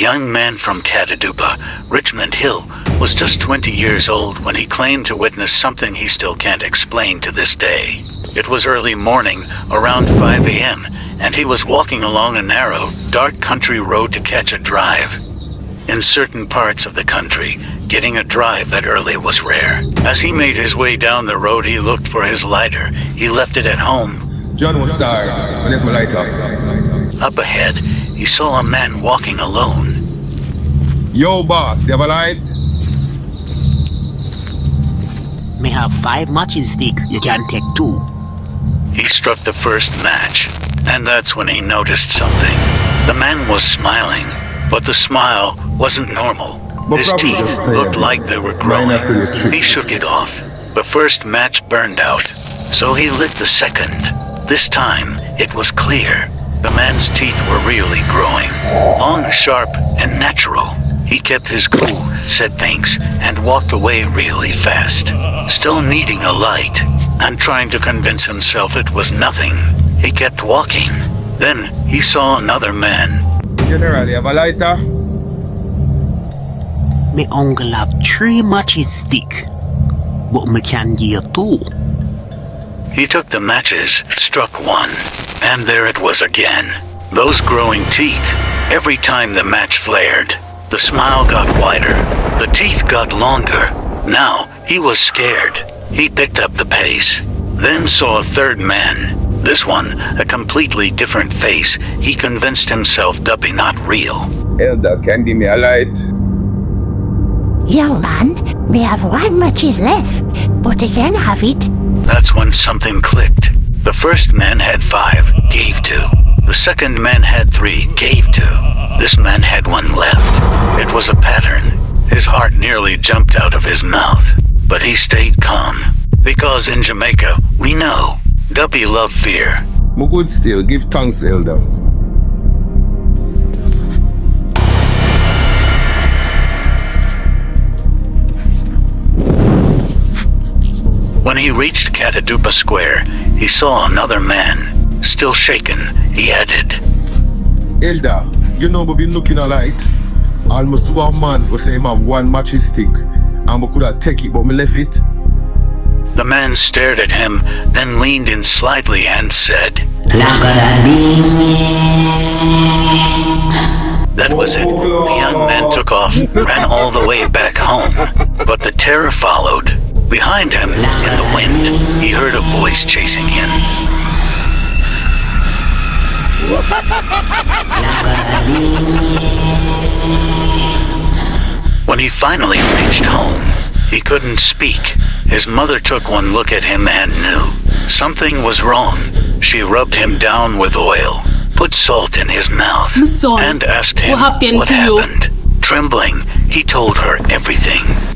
young man from Catadupa, Richmond Hill, was just 20 years old when he claimed to witness something he still can't explain to this day. It was early morning, around 5 a.m., and he was walking along a narrow, dark country road to catch a drive. In certain parts of the country, getting a drive that early was rare. As he made his way down the road, he looked for his lighter. He left it at home. John was tired, and there's my lighter. Up ahead, he saw a man walking alone. Yo, boss, you have a light? May have 5 matching sticks. You can take 2. He struck the first match, and that's when he noticed something. The man was smiling, but the smile wasn't normal. His teeth looked like they were growing. He shook it off. The first match burned out, so he lit the second. This time, it was clear. The man's teeth were really growing. Long, sharp, and natural. He kept his cool, said thanks, and walked away really fast. Still needing a light, and trying to convince himself it was nothing. He kept walking. Then, he saw another man. General, you have a lighter? My uncle have 3 matching sticks, but me can give you 2. He took the matches, struck one, and there it was again. Those growing teeth. Every time the match flared, the smile got wider, the teeth got longer. Now, he was scared. He picked up the pace, then saw a third man. This one, a completely different face. He convinced himself Duppy not real. Elder, can give me a light? Young man, we have 1 matches left, but you can have it. That's when something clicked. The first man had 5, gave 2. The second man had 3, gave 2. This man had 1 left. It was a pattern. His heart nearly jumped out of his mouth. But he stayed calm. Because in Jamaica, we know, Duppy love fear. Me good still, give thanks, Elder. When he reached Catadupa Square, he saw another man. Still shaken, he added, Elder, you know me been looking a light. Almost saw a man who say him have 1 matching stick. And me could have take it, but me left it. The man stared at him, then leaned in slightly and said, That was it. The young man took off, ran all the way back home. But the terror followed. Behind him, in the wind, he heard a voice chasing him. When he finally reached home, he couldn't speak. His mother took one look at him and knew something was wrong. She rubbed him down with oil, put salt in his mouth, and asked him what happened. Trembling, he told her everything.